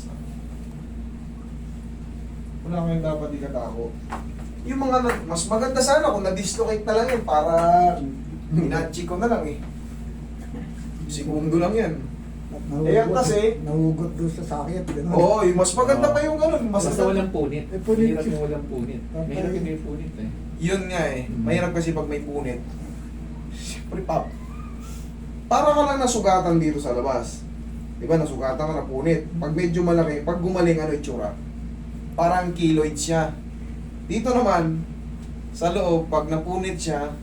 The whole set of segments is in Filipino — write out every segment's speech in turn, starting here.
lang. Wala kayong dapat ikatakot. Yung mga, mas maganda sana kung na-dislocate na lang yan para minachi ko na lang eh. Segundo lang yan. Ayan kasi, nahugot doon sa sakit. Gano'n. oo, yung mas maganda pa yung ganun. Mas Basta walang punit. punit. Mahirap yung walang punit. Okay. Mahirap yung may punit eh. Yun nga eh. Mahirap kasi pag may punit. Siyempre pop. Para ka lang nasugatan dito sa labas. Diba, nasugatan ka na punit. Pag medyo malaki, pag gumaling ano itsura? Parang keloid siya. Dito naman, sa loob, pag napunit siya,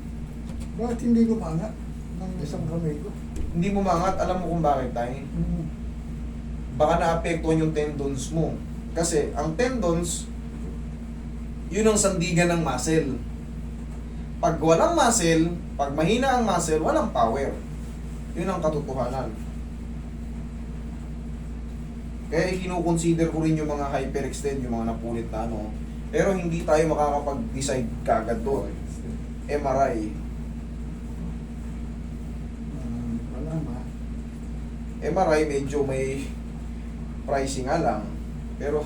Bakit hindi gumana ng isang kamay ko? hindi mo mangat. Alam mo kung bakit tayo? Baka naapektuhan yung tendons mo. Kasi ang tendons, yun ang sandigan ng muscle. Pag walang muscle, pag mahina ang muscle, walang power. Yun ang katotohanan. Kaya kinukonsider ko rin yung mga hyperextend, yung mga napunit na ano. Pero hindi tayo makakapag-decide kagad doon. MRI. Wala ba? MRI medyo may pricing nga lang. Pero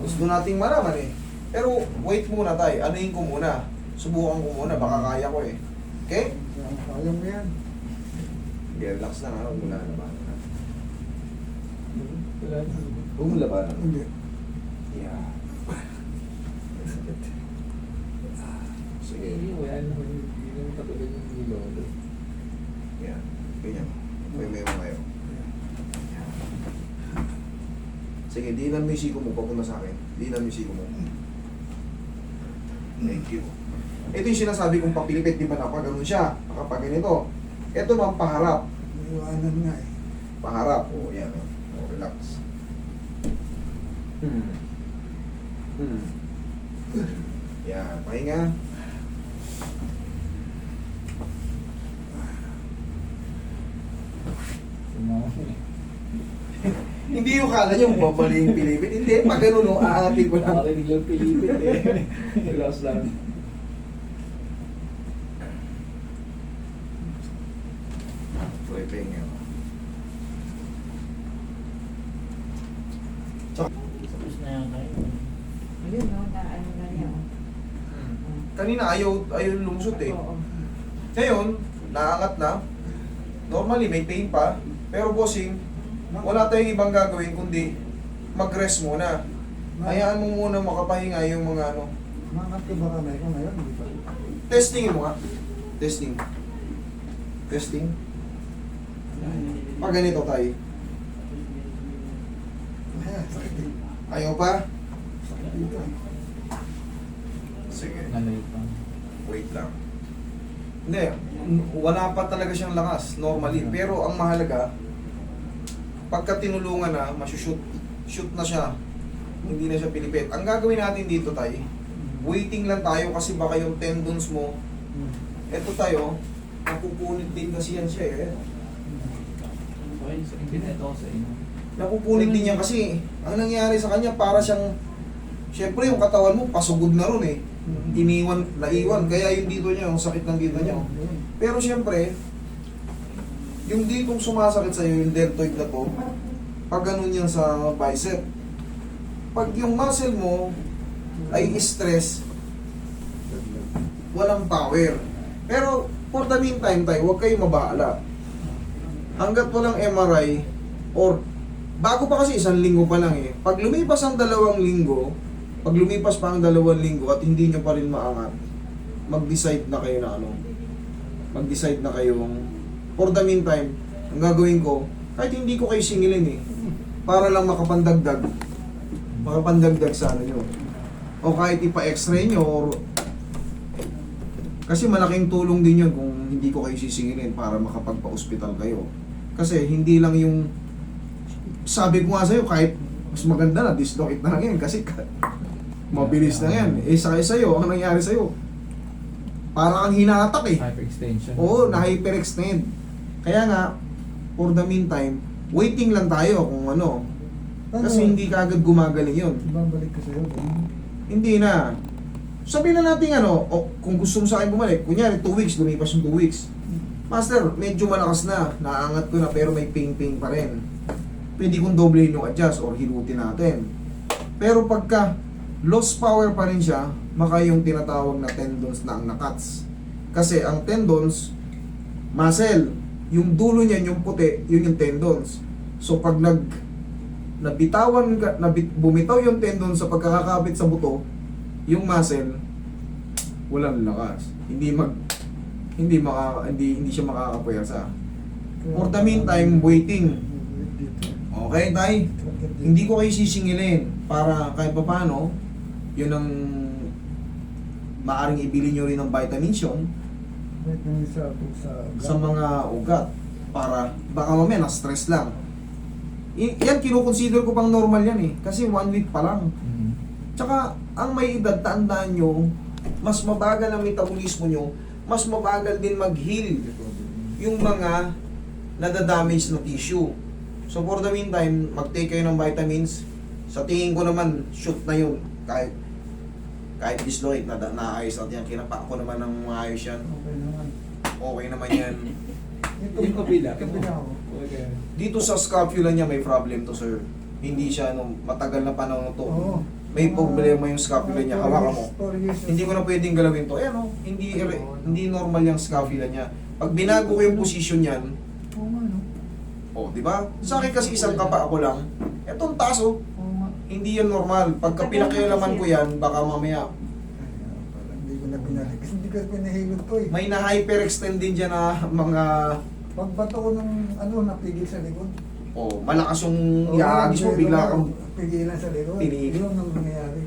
gusto nating malaman eh. Pero wait muna tayo. Anuhin ko muna. Subukan ko muna. Baka kaya ko eh. Okay? Kaya mo yan. Relax na nga. Mula na ba? Wala na. Huwag mo labanan. Hindi. Yeah. Sige. Hindi, wala naman. Hindi naman katulad yung nilolo. Yan. Ganyan. May memo kayo. Sige, dinan mo yung siko mo. Papunta sa akin. Dinan mo yung siko mo. Thank you. Ito yung sinasabi kong papilipit. Di ba napaganon siya? Nakapag ganito. Ito naman paharap. Iwanan nga eh. Paharap. O, yan. O, relax. Yan. Pahinga. Hindi yung kala nyo babali yung pilipit. Hindi, pag ganun, no, aangatin ko lang. Nakarinig lang pilipit eh. Relax lang. Tuloy pahinga. Tapos na yan kayo. Ayun, no, na ano na niya. Kanina ayaw lumusot eh. Oo. Ngayon, naangat na. Normally, may pain pa. Pero bossing, wala tayong ibang gagawin kundi mag-rest muna. Hayaan mo muna makapahinga yung mga ano. Mangat ko ba kamay ko ngayon? Hindi pa. Testing mo nga. Testing. Testing. Pag ganito tayo. Ayan, sakit eh. Ayaw pa? Sakit dito eh. Sige. Nanay pa. Wait lang. Hindi, wala pa talaga siyang lakas, normally. Pero ang mahalaga, pagka tinulungan na, masushoot, shoot na siya. Hindi na siya pilipit. Ang gagawin natin dito tayo, waiting lang tayo kasi baka yung tendons mo, eto tayo, napupunit din kasi yan siya eh. Okay, so impinito ko sa inyo. Napupunit din yan kasi, ang nangyari sa kanya, para siyang, syempre yung katawan mo, pasugod na ron eh. Naiwan, kaya yung dito niya, yung sakit ng dito niya. Pero syempre, yung ditong sumasakit sa'yo, yung deltoid na to, pag ganun yan sa bicep, pag yung muscle mo ay stress, walang power. Pero for the meantime tayo, huwag kayong mabahala. Hanggat walang MRI, or bago pa kasi 1 linggo pa lang eh, pag lumipas ang 2 linggo, pag lumipas pa ang 2 linggo at hindi nyo pa rin maangat, mag-decide na kayo na ano. Mag-decide na kayong, for the meantime, ang gagawin ko, kahit hindi ko kayo singilin eh, para lang makapandagdag sa ano nyo. O kahit ipa-x-ray nyo, or, kasi malaking tulong din yun kung hindi ko kayo sisingilin para makapagpa-hospital kayo. Kasi hindi lang yung, sabi ko nga sa'yo, kahit mas maganda na, dislocate na lang yan, kasi mabilis na yan. Eh sa'yo, ang nangyari sa'yo, parang ang hinatak eh. Hyperextension. Oo, na-hyperextend. Kaya nga, for the meantime, waiting lang tayo kung ano. Kasi hindi kagad gumagaling yun. Babalik ko sa'yo. Hindi na. Sabihin na natin ano, o, kung gusto mo sa akin bumalik, kunyari 2 weeks, lumipas yung 2 weeks. Master, medyo malakas na, naangat ko na pero may pain-pain pa rin. pwede kong doblehin yung adjust or hilutin natin. Pero pagka lost power pa rin siya, maka yung tinatawag na tendons na ang nakats. Kasi ang tendons, muscle, yung dulo niyan, yung puti, yun yung tendons. So pag bumitaw yung tendon sa pagkakakabit sa buto, yung muscle walang lakas. Hindi siya makakapwersa. For the meantime, waiting. Okay, tay? Hindi ko kayo sisingilin para kahit paano, yun ang maaring ibili nyo rin ng vitamins yun sa mga ugat para baka mamaya na-stress lang. Yan, kinukonsider ko pang normal yan eh. Kasi 1 week pa lang. Tsaka, ang may edad, tandaan nyo, mas mabagal ang metabolismo nyo, mas mabagal din mag-heal yung mga nadadamage na tissue. So for the meantime, mag-take kayo ng vitamins. Sa tingin ko naman, shoot na yun. Kahit disloid, naayos natin yan. Kinapa ko naman ng maayos yan. Okay naman. Okay naman yan. Yung kabila. Kabila ako. Okay. Dito sa scapula niya may problem to, sir. Hindi siya matagal na panahon to. Oo. May problema yung scapula niya. Hawakan mo. 4 years. Hindi ko na pwedeng galawin to. Ayan o, hindi normal yung scapula niya. Pag binago ko yung position niyan, Oo nga, no? oh, di ba? Sa akin kasi isang kapa ako lang. Etong taso, Oo nga. hindi yan normal. Pagka pinakialaman ko yan, baka mamaya Parang hindi ko na pinalik. Kasi hindi ko pinahilot to eh. may na-hyperextend din dyan na mga Pagbato ko ng napigil sa likod. malakas yung iagis mo, bigla kang Pigilan sa likod. Tinigil. Yun ang nangyayari.